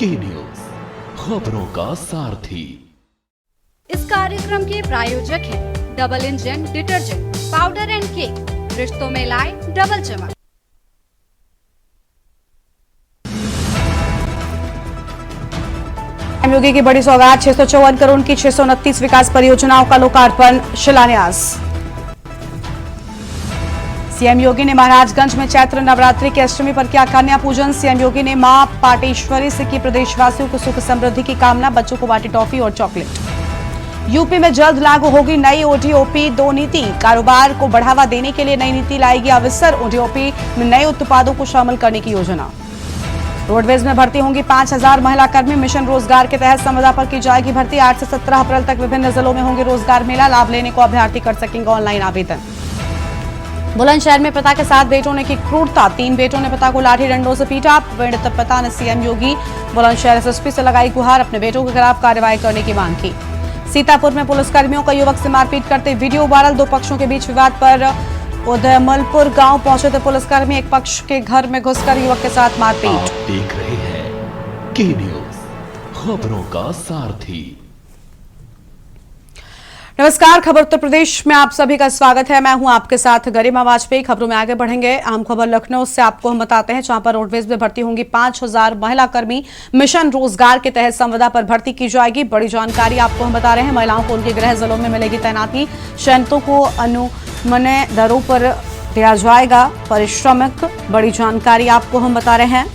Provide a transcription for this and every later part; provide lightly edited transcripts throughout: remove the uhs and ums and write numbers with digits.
के न्यूज, खबरों का सारथी। इस कार्यक्रम के प्रायोजक हैं double engine detergent powder and cake, रिश्तों में लाए डबल चमक। योगी की बड़ी सौगात, 654 करोड़ की 629 विकास परियोजनाओं का लोकार्पण शिलान्यास। सीएम योगी ने महाराजगंज में चैत्र नवरात्रि की अष्टमी पर किया कन्या पूजन। सीएम योगी ने मां पाटेश्वरी से की प्रदेशवासियों को सुख समृद्धि की कामना, बच्चों को बांटी टॉफी और चॉकलेट। यूपी में जल्द लागू होगी नई ओडीओपी 2 नीति, कारोबार को बढ़ावा देने के लिए नई नीति लाएगी अविसर। ओडीओपी में नए उत्पादों को शामिल करने की योजना। रोडवेज में भर्ती होंगी 5000 महिला कर्मी, मिशन रोजगार के तहत संविदा पर की जाएगी भर्ती। 8 से 17 अप्रैल तक विभिन्न जिलों में होंगे रोजगार मेला, लाभ लेने को अभ्यर्थी कर सकेंगे ऑनलाइन आवेदन। बुलंदशहर में पिता के 7 बेटों ने की क्रूरता, 3 बेटों ने पिता को लाठी डंडों से पीटा। पीड़ित पिता ने सीएम योगी बुलंदशहर एसएसपी से लगाई गुहार, अपने बेटों के खिलाफ कार्रवाई करने की मांग की। सीतापुर में पुलिसकर्मियों का युवक से मारपीट करते वीडियो वायरल, 2 पक्षों के बीच विवाद पर उदयमलपुर गांव पहुंचे थे पुलिसकर्मी, एक पक्ष के घर में घुसकर युवक के साथ मारपीट। आप देख रहे हैं के न्यूज, खबरों का सारथी। नमस्कार, खबर उत्तर प्रदेश में आप सभी का स्वागत है। मैं हूं आपके साथ गरिमा वाजपेयी। खबरों में आगे बढ़ेंगे। अहम खबर लखनऊ से आपको हम बताते हैं, जहां पर रोडवेज में भर्ती होंगी 5000 महिला कर्मी, मिशन रोजगार के तहत संविदा पर भर्ती की जाएगी। बड़ी जानकारी आपको हम बता रहे हैं। महिलाओं को उनके गृह जिलों में मिलेगी तैनाती, चयनितों को अनुमन्य दरों पर दिया जाएगा पारिश्रमिक। बड़ी जानकारी आपको हम बता रहे हैं।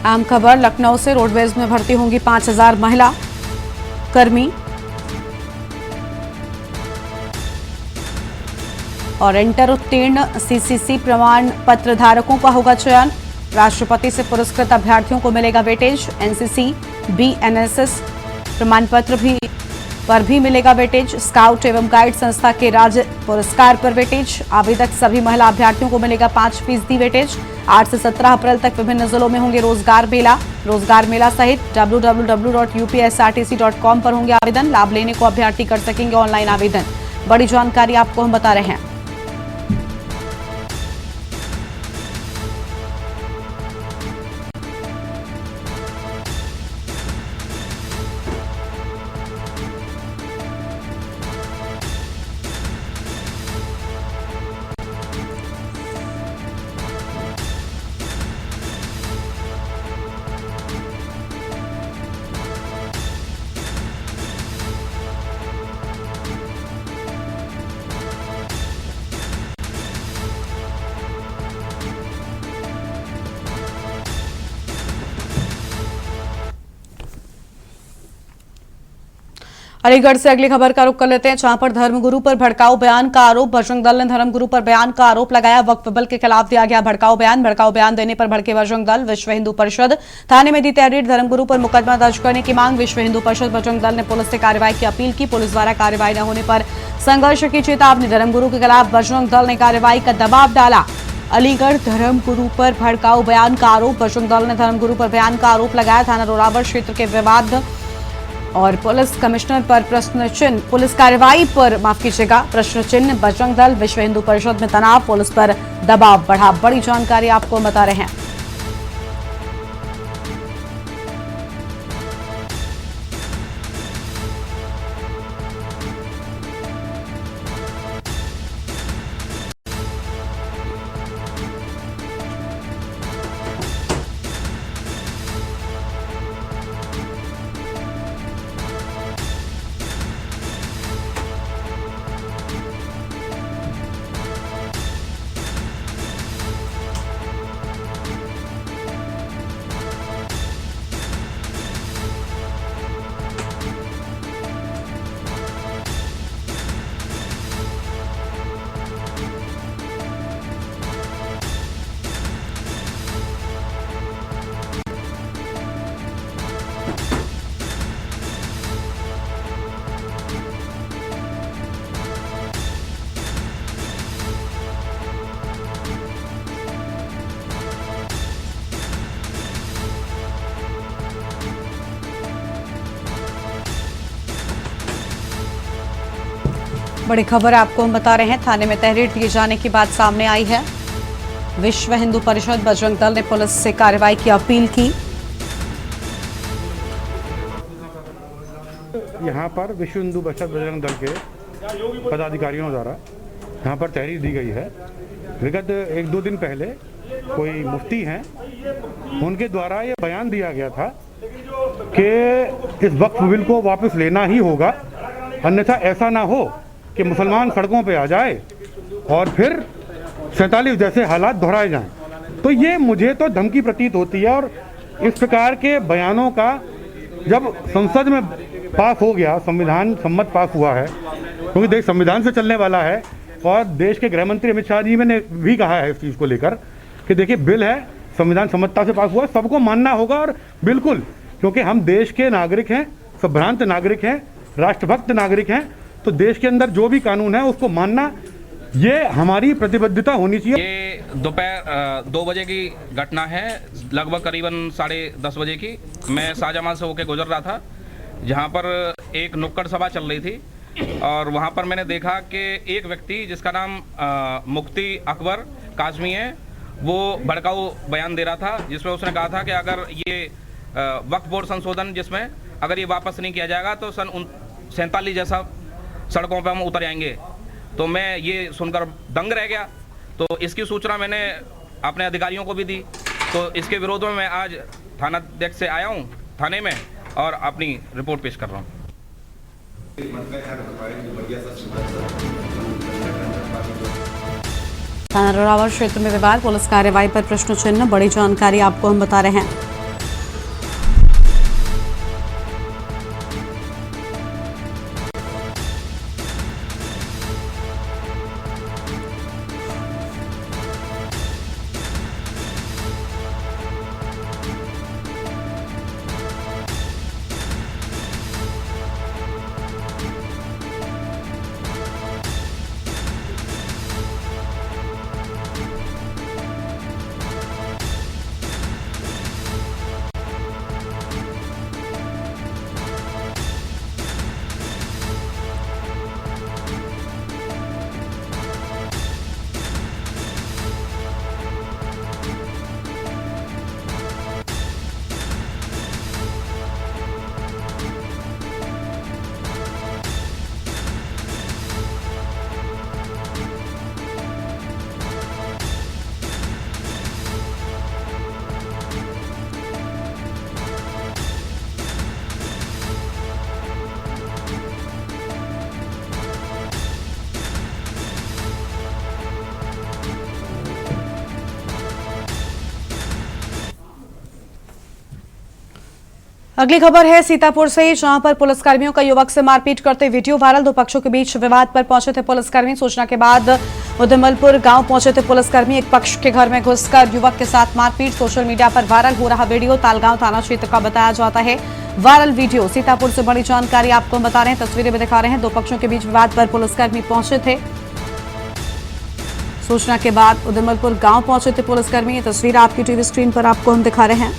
अहम खबर लखनऊ से, रोडवेज में भर्ती होंगी 5000 महिला कर्मी और इंटर उत्तीर्ण सीसीसी प्रमाण पत्र धारकों का होगा चयन। राष्ट्रपति से पुरस्कृत अभ्यर्थियों को मिलेगा वेटेज। एनसीसी, बीएनएसएस प्रमाण पत्र पर भी मिलेगा वेटेज। स्काउट एवं गाइड संस्था के राज्य पुरस्कार पर वेटेज। आवेदक सभी महिला अभ्यर्थियों को मिलेगा 5% वेटेज। 8 से 17 अप्रैल तक विभिन्न जिलों में होंगे रोजगार मेला। रोजगार मेला सहित www.upsrtc.com पर होंगे आवेदन। लाभ लेने को अभ्यर्थी कर सकेंगे ऑनलाइन आवेदन। बड़ी जानकारी आपको हम बता रहे हैं। अलीगढ़ से अगली खबर का रुख कर लेते हैं, जहां पर धर्मगुरु पर भड़काऊ बयान का आरोप। बजरंग दल ने धर्मगुरु पर बयान का आरोप लगाया। वक्फ बिल के खिलाफ दिया गया भड़काऊ बयान। भड़काऊ बयान देने पर भड़के बजरंग दल। विश्व हिंदू परिषद थाने में दी तहरीर, धर्मगुरु पर मुकदमा दर्ज करने की मांग। विश्व हिंदू परिषद बजरंग दल ने पुलिस से कार्रवाई की अपील की। पुलिस द्वारा कार्रवाई न होने पर संघर्ष की चेतावनी। धर्मगुरु के खिलाफ बजरंग दल ने कार्रवाई का दबाव डाला। अलीगढ़ धर्मगुरु पर भड़काऊ बयान का आरोप। बजरंग दल ने धर्मगुरु पर बयान का आरोप लगाया। थाना रोरावर क्षेत्र के विवाद और पुलिस कमिश्नर पर प्रश्न चिन्ह। पुलिस कार्रवाई पर माफ कीजिएगा प्रश्न चिन्ह। बजरंग दल विश्व हिंदू परिषद में तनाव, पुलिस पर दबाव बढ़ा। बड़ी जानकारी आपको बता रहे हैं। बड़ी खबर आपको हम बता रहे हैं। थाने में तहरीर दिए जाने की बात सामने आई है। विश्व हिंदू परिषद बजरंग दल ने पुलिस से कार्रवाई की अपील की। यहाँ पर विश्व हिंदू परिषद बजरंग दल के पदाधिकारियों द्वारा यहाँ पर तहरीर दी गई है। विगत 1-2 दिन पहले कोई मुफ्ती हैं, उनके द्वारा ये बयान दिया गया था कि इस वक्फ बिल को वापस लेना ही होगा, अन्यथा ऐसा ना हो कि मुसलमान सड़कों पे आ जाए और फिर 47 जैसे हालात दोहराए जाएं। तो ये मुझे तो धमकी प्रतीत होती है। और इस प्रकार के बयानों का जब संसद में पास हो गया, संविधान सम्मत पास हुआ है, क्योंकि देश संविधान से चलने वाला है, और देश के गृह मंत्री अमित शाह जी ने भी कहा है इस चीज़ को लेकर कि देखिए बिल है, संविधान सम्मतता से पास हुआ, सबको मानना होगा। और बिल्कुल, क्योंकि हम देश के नागरिक हैं, संभ्रांत नागरिक हैं, राष्ट्रभक्त नागरिक हैं, तो देश के अंदर जो भी कानून है उसको मानना, ये हमारी प्रतिबद्धता होनी चाहिए। ये दोपहर 2 बजे की घटना है, लगभग करीबन 10:30 बजे की। मैं शाहजहां से होकर गुजर रहा था, जहाँ पर एक नुक्कड़ सभा चल रही थी, और वहाँ पर मैंने देखा कि एक व्यक्ति जिसका नाम मुफ्ती अकबर काज़मी है, वो भड़काऊ बयान दे रहा था, जिसमें उसने कहा था कि अगर ये वक्फ बोर्ड संशोधन जिसमें अगर ये वापस नहीं किया जाएगा तो सन 47 जैसा सड़कों पर हम उतर आएंगे। तो मैं ये सुनकर दंग रह गया। तो इसकी सूचना मैंने अपने अधिकारियों को भी दी। तो इसके विरोध में मैं आज थानाध्यक्ष से आया हूँ थाने में, और अपनी रिपोर्ट पेश कर रहा हूँ। थाना रोरावल क्षेत्र में विवाद, पुलिस कार्रवाई पर प्रश्न चिन्ह। बड़ी जानकारी आपको हम बता रहे हैं। अगली खबर है सीतापुर से, जहां पर पुलिसकर्मियों का युवक से मारपीट करते वीडियो वायरल। 2 पक्षों के बीच विवाद पर पहुंचे थे पुलिसकर्मी। सूचना के बाद उदमलपुर गांव पहुंचे थे पुलिसकर्मी। एक पक्ष के घर में घुसकर युवक के साथ मारपीट। सोशल मीडिया पर वायरल हो रहा वीडियो तालगांव थाना क्षेत्र का बताया जाता है। वायरल वीडियो सीतापुर से बड़ी जानकारी आपको हम बता रहे हैं, तस्वीरें भी दिखा रहे हैं। 2 पक्षों के बीच विवाद पर पुलिसकर्मी पहुंचे थे। सूचना के बाद उदमलपुर गांव पहुंचे थे पुलिसकर्मी। ये तस्वीर आपकी टीवी स्क्रीन पर आपको हम दिखा रहे हैं।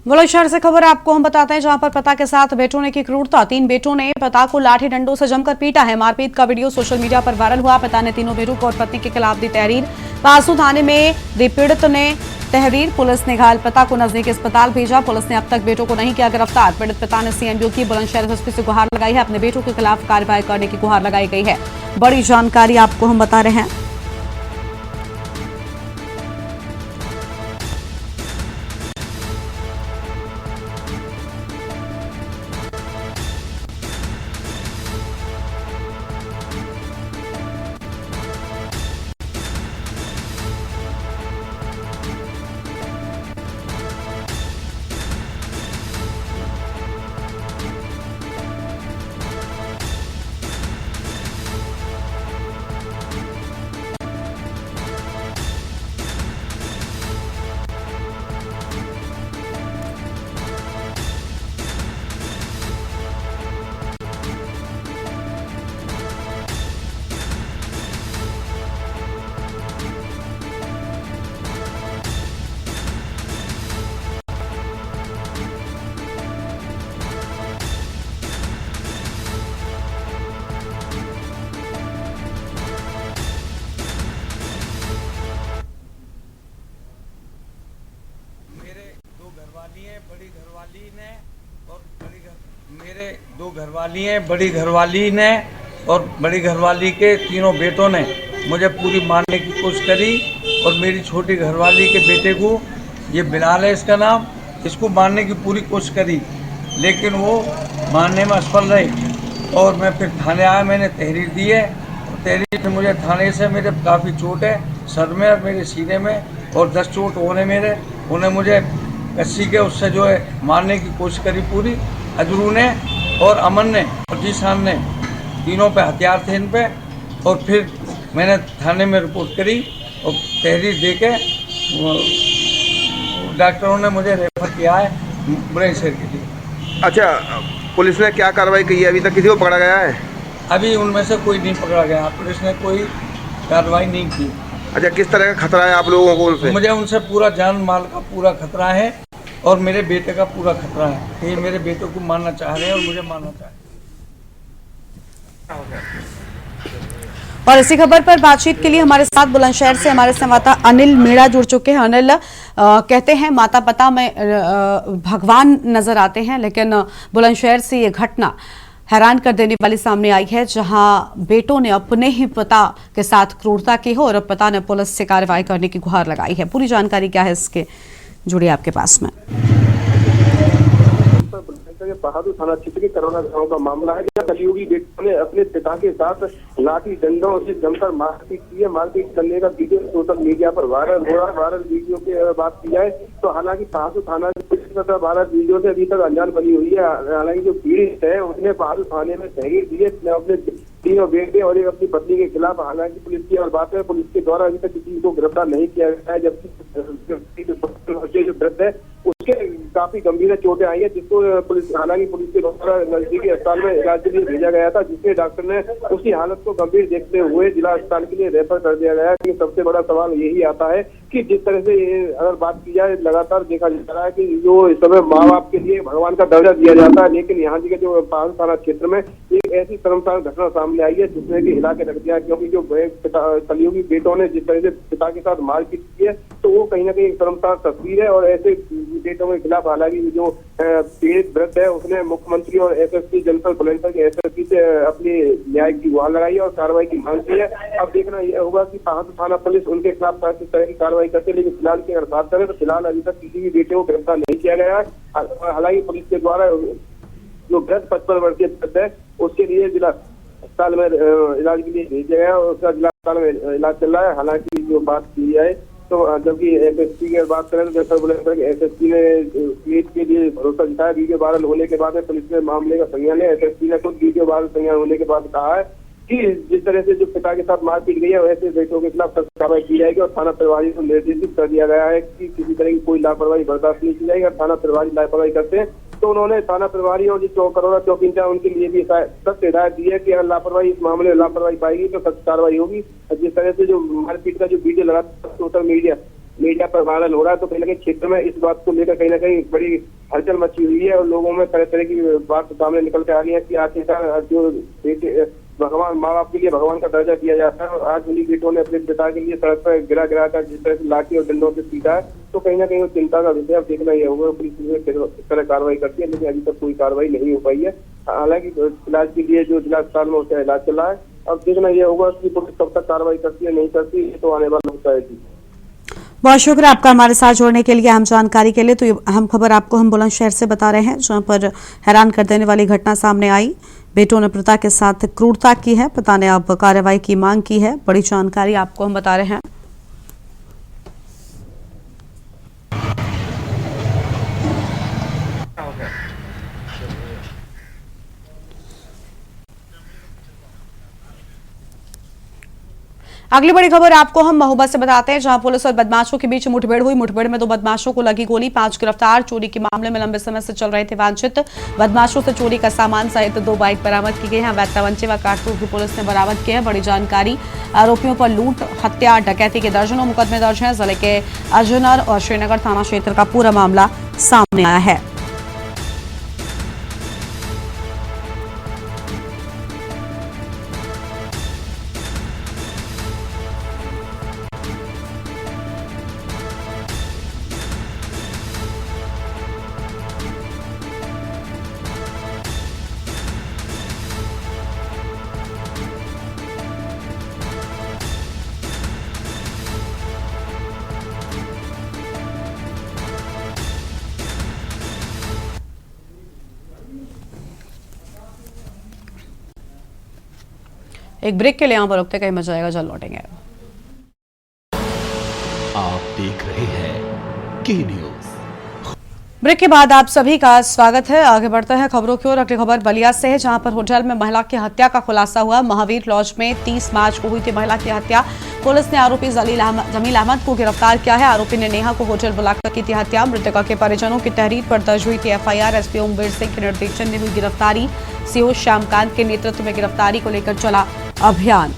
बुलंदशहर से खबर आपको हम बताते हैं, जहां पर पिता के साथ बेटों ने की क्रूरता। 3 बेटों ने पिता को लाठी डंडों से जमकर पीटा है। मारपीट का वीडियो सोशल मीडिया पर वायरल हुआ। पिता ने तीनों बेटों को और पत्नी के खिलाफ दी तहरीर। पासू थाने में दी पीड़ित ने तहरीर। पुलिस ने घायल पिता को नजदीकी अस्पताल भेजा। पुलिस ने अब तक बेटों को नहीं किया गिरफ्तार। पीड़ित पिता ने सीएमबीओ की बुलंदशहर एसपी से गुहार लगाई है। अपने बेटों के खिलाफ कार्रवाई करने की गुहार लगाई गई है। बड़ी जानकारी आपको हम बता रहे हैं। घरवाली है, बड़ी घरवाली ने और मेरे 2 घरवाली हैं, बड़ी घरवाली ने और बड़ी घरवाली के तीनों बेटों ने मुझे पूरी मारने की कोशिश करी और मेरी छोटी घरवाली के बेटे को, ये बिलाल है इसका नाम, इसको मारने की पूरी कोशिश करी, लेकिन वो मारने में असफल रहे। और मैं फिर थाने आया, मैंने तहरीर दी है। तहरीर से मुझे थाने से मेरे काफ़ी चोट है सर में और मेरे सीने में और 10 चोट होने मेरे। उन्हें मुझे कस्सी के उससे जो है मारने की कोशिश करी पूरी। अजरू ने और अमन ने और जीशान ने, तीनों पे हथियार थे इन पे। और फिर मैंने थाने में रिपोर्ट करी और तहरीर दे के डॉक्टरों ने मुझे रेफर किया है बुलंदशहर के लिए। अच्छा, पुलिस ने क्या कार्रवाई की है? अभी तक किसी को पकड़ा गया है? अभी उनमें से कोई नहीं पकड़ा गया, पुलिस ने कोई कार्रवाई नहीं की। अच्छा, किस तरह का खतरा है आप लोगों को उनसे? मुझे उनसे पूरा जान माल का पूरा खतरा है और मेरे बेटे का पूरा खतरा है। ये मेरे बेटे को मारना चाह रहे हैं और मुझे मारना चाह रहे हैं। और इसी खबर पर बातचीत के लिए हमारे साथ बुलंदशहर से हमारे संवाददाता अनिल मीणा जुड़ चुके हैं। अनिल, कहते हैं माता पिता में भगवान नजर आते हैं, लेकिन बुलंदशहर से ये घटना हैरान कर देने वाली सामने आई है, जहां बेटों ने अपने ही पिता के साथ क्रूरता की हो और अब पिता ने पुलिस से कार्रवाई करने की गुहार लगाई है। पूरी जानकारी क्या है इसके जुड़ी आपके पास में? बहादुर थाना क्षेत्र के करोना गांव का मामला है, जहां कलयुगी बेटों ने अपने पिता के साथ लाठी डंडों से जमकर मारपीट की है। मारपीट करने का वीडियो सोशल मीडिया पर वायरल हो रहा है। वायरल वीडियो की बात की जाए तो हालांकि बहादुर थाना वायरल वीडियो से अभी तक अनजान बनी हुई है। हालांकि जो पीड़ित है उसने बहादुर थाने में तहरीर दी है अपने तीनों बेटे और एक अपनी पत्नी के खिलाफ। हालांकि पुलिस की और बात है, पुलिस के द्वारा अभी तक किसी को गिरफ्तार नहीं किया गया है, जबकि जो वृद्ध है उसके काफी गंभीर चोटें आई है, जिसको हालांकि पुलिस के द्वारा नजदीकी अस्पताल में इलाज के लिए भेजा गया था, जिसमें डॉक्टर ने उसकी हालत को गंभीर देखते हुए जिला अस्पताल के लिए रेफर कर दिया गया है। कि सबसे बड़ा सवाल यही आता है कि जिस तरह से अगर बात की जाए, लगातार देखा जा रहा है कि जो इस समय माँ बाप के लिए भगवान का दर्जा दिया जाता है, लेकिन यहाँ के जो बहादुर थाना क्षेत्र में एक ऐसी शर्मसार घटना सामने आई है जिसने कि हिला के रख दिया। क्योंकि जो कलयुगी बेटों ने जिस तरह से पिता के साथ मारपीट की है, तो वो कहीं ना कहीं एक शर्मसार तस्वीर है। और ऐसे बेटों के खिलाफ हालांकि जो पीड़ित वृद्ध है उसने मुख्यमंत्री और एसएसपी जनपद बुलंदशहर के एसएसपी से अपनी न्याय की गुहार लगाई और कार्रवाई की मांग की है। अब देखना यह होगा कि बहादुर थाना पुलिस उनके खिलाफ किस तरह की कार्रवाई करती है। लेकिन फिलहाल की अगर बात करें तो फिलहाल अभी तक किसी भी बेटे को गिरफ्तार नहीं किया गया है। हालांकि पुलिस के द्वारा जो वृद्ध 55 वर्षीय वृद्ध है उसके लिए जिला अस्पताल में इलाज के लिए भेजा गया और उसका जिला अस्पताल में इलाज चल रहा है। हालांकि जो बात की जाए तो जबकि एसएसपी की बात करें तो एसएसपी ने पीड़ित के लिए भरोसा जताया। वीडियो वायरल होने के बाद पुलिस ने मामले का संज्ञान लिया। एसएसपी ने खुद वीडियो वायरल संज्ञान होने के बाद कहा है कि जिस तरह से जो पिता के साथ मारपीट गई है वैसे बेटों के खिलाफ सख्त कार्रवाई की जाएगी और थाना प्रभारी को निर्देशित कर दिया गया है कि किसी तरह की कोई लापरवाही बर्दाश्त नहीं की जाएगी। अगर थाना प्रभारी लापरवाही करते हैं तो उन्होंने थाना प्रभारी और जो करोड़ा चौकी इंचार्ज उनके लिए भी सख्त हिदायत दी है कि अगर लापरवाही इस मामले में लापरवाही पाएगी तो सख्त कार्रवाई होगी। जिस तरह से जो मारपीट का जो वीडियो लगातार सोशल मीडिया पर वायरल हो रहा है, तो कहीं ना कहीं क्षेत्र में इस बात को लेकर कहीं ना कहीं बड़ी हलचल मची हुई है और लोगों में तरह तरह की बात सामने निकल के आ रही है कि आखिरकार जो बेटे भगवान माँ बाप के लिए भगवान का दर्जा दिया जाता है और आज उन्हीं बेटों ने अपने पिता के लिए सड़क पर गिरा कर जिस तरह से लाठी और डंडों से पीटा है, तो कहीं ना कहीं वो चिंता का विषय। अब देखना यह होगा पुलिस किस तरह कार्रवाई करती है, लेकिन अभी तक कोई कार्रवाई नहीं हो पाई है। हालांकि इलाज के लिए जो जिला अस्पताल में उसका इलाज चल रहा है। अब देखना यह होगा कि पुलिस कब तक कार्रवाई करती है नहीं करती, ये तो आने वाला होता है। बहुत शुक्रिया आपका हमारे साथ जुड़ने के लिए, अहम जानकारी के लिए। तो ये अहम खबर आपको हम बुलंदशहर से बता रहे हैं, जहां पर हैरान कर देने वाली घटना सामने आई। बेटों ने पिता के साथ क्रूरता की है, पिता ने अब कार्रवाई की मांग की है। बड़ी जानकारी आपको हम बता रहे हैं। अगली बड़ी खबर आपको हम महोबा से बताते हैं, जहां पुलिस और बदमाशों के बीच मुठभेड़ हुई। मुठभेड़ में 2 बदमाशों को लगी गोली, 5 गिरफ्तार। चोरी के मामले में लंबे समय से चल रहे थे वांछित। बदमाशों से चोरी का सामान सहित 2 बाइक बरामद की गई है। अवैध तमंचे व कारतूस भी पुलिस ने बरामद किए हैं। बड़ी जानकारी, आरोपियों पर लूट, हत्या, डकैती के दर्जनों मुकदमे दर्ज हैं। जिले के अजनर और श्रीनगर थाना क्षेत्र का पूरा मामला सामने आया है। एक ब्रेक के लिए यहाँ पर रुकते, कहीं मच जाएगा, जल लौटेंगे। आप देख रहे हैं के न्यूज। ब्रेक के बाद आप सभी का स्वागत है। आगे बढ़ते हैं खबरों की ओर। अगली खबर बलिया से है, जहां पर होटल में महिला की हत्या का खुलासा हुआ। महावीर लॉज में 30 मार्च को हुई थी महिला की हत्या। पुलिस ने आरोपी जमील अहमद को गिरफ्तार किया है। आरोपी ने नेहा को होटल बुलाकर की थी हत्या। मृतका के परिजनों की तहरीर पर दर्ज हुई थी एफआईआर। एसपी ओमवीर सिंह के निर्देशन में हुई गिरफ्तारी। सीओ श्यामकांत के नेतृत्व में गिरफ्तारी को लेकर चला अभियान।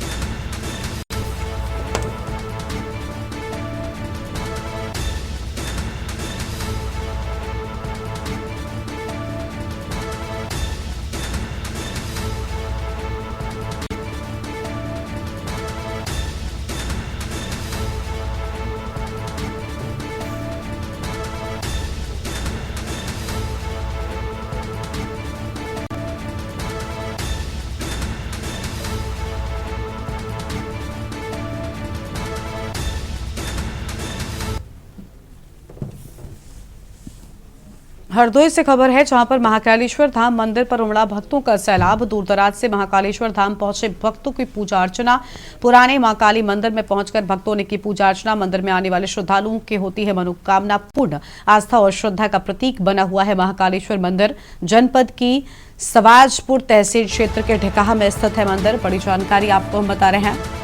हरदोई से खबर है, जहां पर महाकालेश्वर धाम मंदिर पर उमड़ा भक्तों का सैलाब। दूर दराज से महाकालेश्वर धाम पहुंचे भक्तों की पूजा अर्चना। पुराने मां काली मंदिर में पहुंचकर भक्तों ने की पूजा अर्चना। मंदिर में आने वाले श्रद्धालुओं की होती है मनोकामना पूर्ण। आस्था और श्रद्धा का प्रतीक बना हुआ है महाकालेश्वर मंदिर। जनपद की सवाजपुर तहसील क्षेत्र के ढिकाहा में स्थित है मंदिर। बड़ी जानकारी आपको हम बता रहे हैं।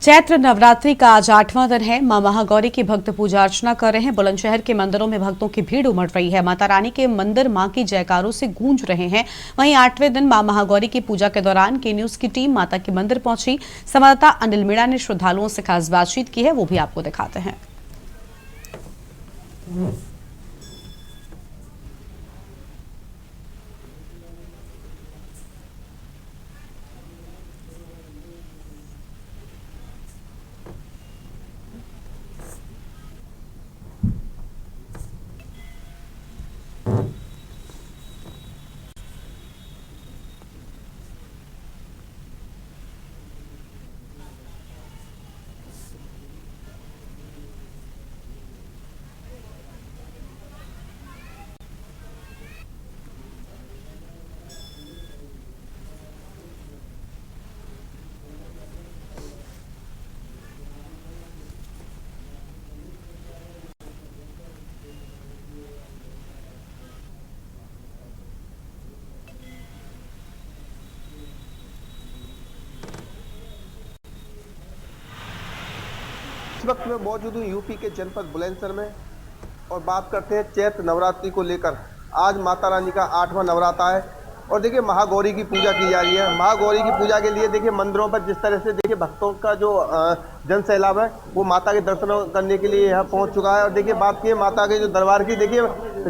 चैत्र नवरात्रि का आज 8वां दिन है। मां महागौरी की भक्त पूजा अर्चना कर रहे हैं। बुलंदशहर के मंदिरों में भक्तों की भीड़ उमड़ रही है। माता रानी के मंदिर मां की जयकारों से गूंज रहे हैं। वहीं 8वें दिन मां महागौरी की पूजा के दौरान के न्यूज की टीम माता के मंदिर पहुंची। संवाददाता अनिल मीणा ने श्रद्धालुओं से खास बातचीत की है, वो भी आपको दिखाते हैं। इस वक्त मैं मौजूद हूँ यूपी के जनपद बुलंदशहर में और बात करते हैं चैत्र नवरात्रि को लेकर। आज माता रानी का 8वां नवरात्रा है और देखिए महागौरी की पूजा की जा रही है। महागौरी की पूजा के लिए देखिए मंदिरों पर जिस तरह से देखिए भक्तों का जो जन सैलाब है वो माता के दर्शन करने के लिए यहाँ पहुँच चुका है। और देखिए बात की माता के जो दरबार की, देखिए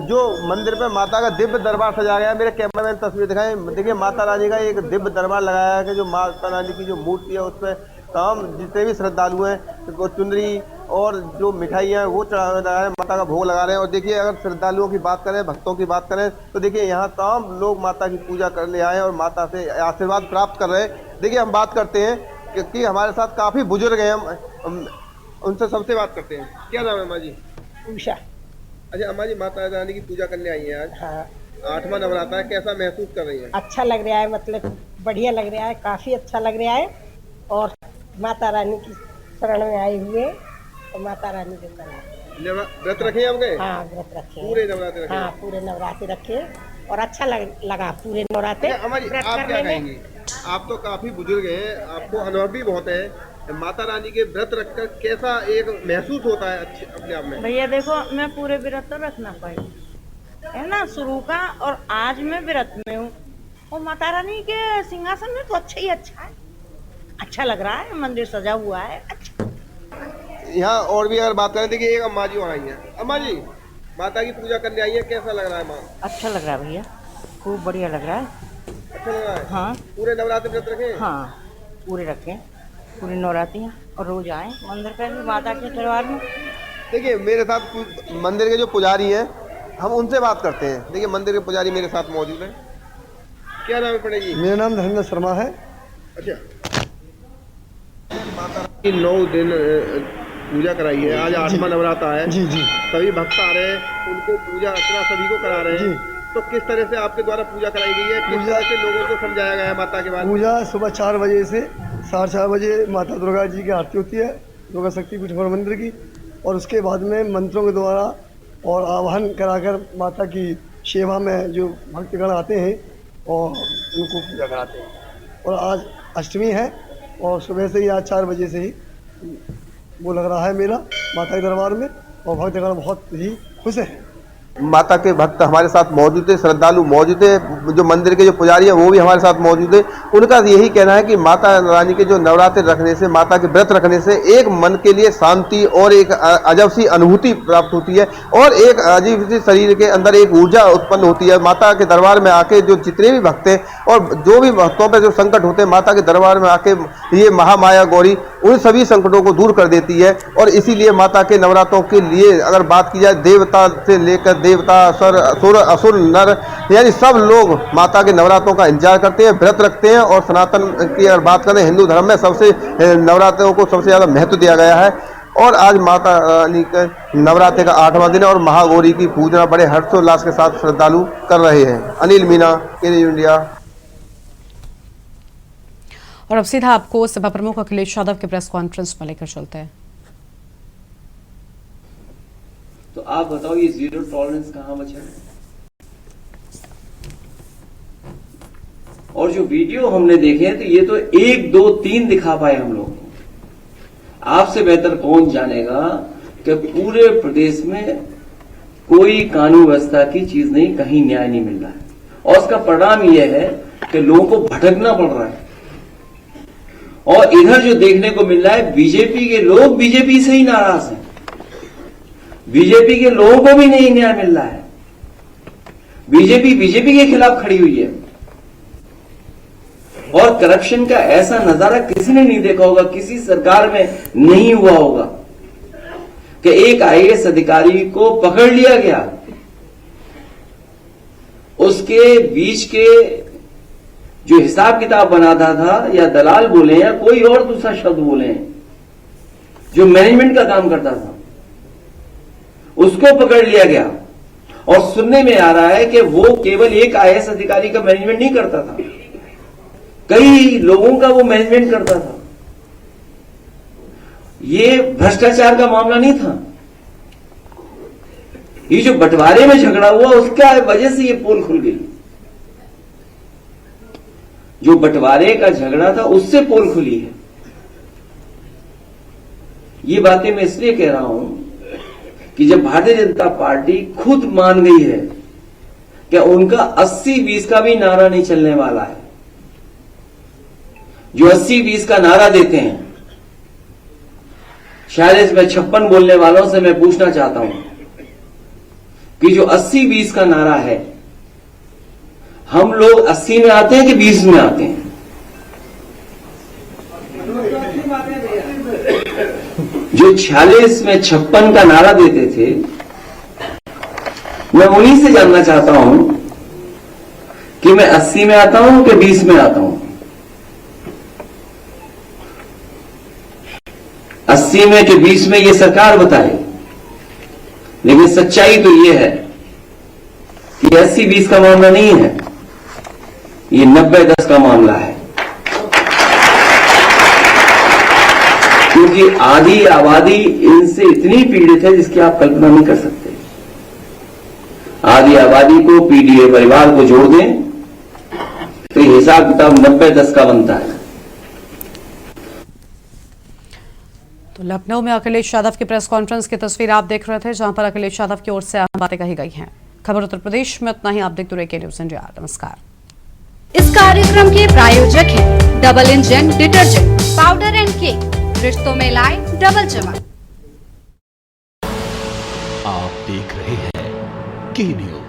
जो मंदिर पे माता का दिव्य दरबार सजाया गया है। मेरे कैमरामैन तस्वीर दिखाएं। देखिए माता रानी का एक दिव्य दरबार लगाया है, जो माता रानी की जो मूर्ति है उस पर तमाम जितने भी श्रद्धालु हैं वो चुनरी और जो मिठाइयाँ वो चढ़ा रहे हैं, माता का भोग लगा रहे हैं। और देखिए अगर श्रद्धालुओं की बात करें, भक्तों की बात करें तो देखिए यहाँ तमाम लोग माता की पूजा करने आए और माता से आशीर्वाद प्राप्त कर रहे हैं। देखिए हम बात करते हैं क्योंकि हमारे साथ काफ़ी बुजुर्ग हैं, हम उनसे सबसे बात करते हैं। क्या नाम है अम्मा जी? उषा। अच्छा अम्मा जी, माता रानी की पूजा करने आई हैं आज। हाँ। 8वां नवरात्रा है, कैसा महसूस कर रही है? अच्छा लग रहा है, मतलब बढ़िया लग रहा है, काफ़ी अच्छा लग रहा है। और माता रानी की शरण में आए हुए और माता रानी के शरण। व्रत रखे हैं आपके? हाँ व्रत रखे, पूरे नवरात्रे रखे? हाँ पूरे नवरात्रे रखे और अच्छा लगा पूरे नवरात्रे। अम्मा जी आप क्या कहेंगी? आप तो काफी बुजुर्ग हैं, आपको अनुभव भी बहुत है। माता रानी के व्रत रखकर कैसा एक महसूस होता है अपने आप में? भैया देखो, मैं पूरे व्रत तो रखना पाई है ना, शुरू का, और आज मैं व्रत में हूँ और माता रानी के सिंहासन में तो अच्छा ही अच्छा है, अच्छा लग रहा है। मंदिर सजा हुआ है अच्छा। यहाँ और भी अगर बात करें, देखिए एक अम्मा जी वहाँ आई है। अम्मा जी माता की पूजा करने आई है, कैसा लग रहा है माँ? अच्छा लग रहा है भैया, खूब बढ़िया लग रहा है। अच्छा लग रहा है। हाँ पूरे नवरात्रि व्रत रखे? हाँ पूरे रखें, पूरी नवरात्रियाँ, और रोज आए मंदिर पे भी माता के दरबार में। देखिए मेरे साथ मंदिर के जो पुजारी हैं, हम उनसे बात करते हैं। देखिए मंदिर के पुजारी मेरे साथ मौजूद हैं। क्या नाम पड़ेगी? मेरा नाम धर्मेंद्र शर्मा है। अच्छा, माता की 9 दिन पूजा कराई है, आज 8वां नवरात्र है। जी जी। सभी भक्त आ रहे हैं, उनको पूजा अर्चना सभी को करा रहे हैं। तो किस तरह से आपके द्वारा पूजा कराई गई है, किस तरह से लोगों को समझाया गया है माता के बारे में? पूजा सुबह 4 बजे से 4:30 बजे माता दुर्गा जी की आरती होती है, दुर्गा शक्ति पीठ मंदिर की, और उसके बाद में मंत्रों के द्वारा और आवाहन कराकर माता की सेवा में जो भक्तगण आते हैं और उनको पूजा कराते हैं। और आज अष्टमी है और सुबह से ही आज 4 बजे से ही वो लग रहा है मेला माता के दरबार में, और भक्तगण बहुत ही खुश हैं। माता के भक्त हमारे साथ मौजूद है, श्रद्धालु मौजूद है, जो मंदिर के जो पुजारी हैं वो भी हमारे साथ मौजूद है। उनका यही कहना है कि माता रानी के जो नवरात्र रखने से, माता के व्रत रखने से एक मन के लिए शांति और एक अजब सी अनुभूति प्राप्त होती है, और एक अजीब सी शरीर के अंदर एक ऊर्जा उत्पन्न होती है। माता के दरबार में आके जो जितने भी भक्त हैं और जो भी भक्तों पर जो संकट होते हैं, माता के दरबार में आके ये महामाया गौरी उन सभी संकटों को दूर कर देती है। और इसीलिए माता के नवरात्रों के लिए अगर बात की जाए, देवता से लेकर देवता, असुर, नर, यानी सब लोग माता के नवरात्रों का इंतजार करते हैं, व्रत रखते हैं। और सनातन की अगर बात करें, हिंदू धर्म में सबसे नवरात्रों को सबसे ज़्यादा महत्व दिया गया है। और आज माता रानी के नवरात्रि का 8वां दिन है और महागौरी की पूजा बड़े हर्षोल्लास के साथ श्रद्धालु कर रहे हैं। अनिल मीना, इंडिया। और अब सीधा आपको सभा प्रमुख अखिलेश यादव के प्रेस कॉन्फ्रेंस में लेकर चलते हैं। तो आप बताओ, ये जीरो टॉलरेंस कहां बचा है? और जो वीडियो हमने देखे हैं, तो ये तो 1, 2, 3 दिखा पाए हम लोग। आपसे बेहतर कौन जानेगा कि पूरे प्रदेश में कोई कानून व्यवस्था की चीज नहीं, कहीं न्याय नहीं मिल रहा है, और उसका परिणाम यह है कि लोगों को भटकना पड़ रहा है। और इधर जो देखने को मिल रहा है, बीजेपी के लोग बीजेपी से ही नाराज हैं, बीजेपी के लोगों को भी नहीं न्याय मिल रहा है। बीजेपी के खिलाफ खड़ी हुई है, और करप्शन का ऐसा नजारा किसी ने नहीं देखा होगा, किसी सरकार में नहीं हुआ होगा कि एक आईएएस अधिकारी को पकड़ लिया गया, उसके बीच के जो हिसाब किताब बनाता था, या दलाल बोले या कोई और दूसरा शब्द बोले, जो मैनेजमेंट का काम करता था, उसको पकड़ लिया गया। और सुनने में आ रहा है कि वो केवल एक आईएएस अधिकारी का मैनेजमेंट नहीं करता था, कई लोगों का वो मैनेजमेंट करता था। ये भ्रष्टाचार का मामला नहीं था, ये जो बंटवारे में झगड़ा हुआ उसका वजह से ये पोल खुल गई। जो बंटवारे का झगड़ा था उससे पोल खुली है। ये बातें मैं इसलिए कह रहा हूं कि जब भारतीय जनता पार्टी खुद मान गई है कि उनका 80-20 का भी नारा नहीं चलने वाला है, जो 80-20 का नारा देते हैं, शायद इसमें 56 बोलने वालों से मैं पूछना चाहता हूं कि जो 80-20 का नारा है, हम लोग 80 में आते हैं कि 20 में आते हैं? जो 46 में 56 का नारा देते थे, मैं उन्हीं से जानना चाहता हूं कि मैं 80 में आता हूं कि 20 में आता हूं? 80 में कि 20 में ये सरकार बताए, लेकिन सच्चाई तो ये है कि 80-20 का मामला नहीं है, ये 90-10 का मामला है। क्योंकि आधी आबादी इनसे इतनी पीड़ित है जिसकी आप कल्पना नहीं कर सकते। आधी आबादी को, पीडीए परिवार को जोड़ दें तो ये हिसाब किताब 90-10 का बनता है। तो लखनऊ में अखिलेश यादव की प्रेस कॉन्फ्रेंस की तस्वीर आप देख रहे थे, जहां पर अखिलेश यादव की ओर से अहम बातें कही गई हैं। खबर उत्तर प्रदेश में इतना ही। आप देखते रहिए न्यूज़ इंडिया। नमस्कार। इस कार्यक्रम के प्रायोजक हैं double engine detergent powder and cake, रिश्तों में लाए डबल चमक। आप देख रहे हैं के न्यूज़।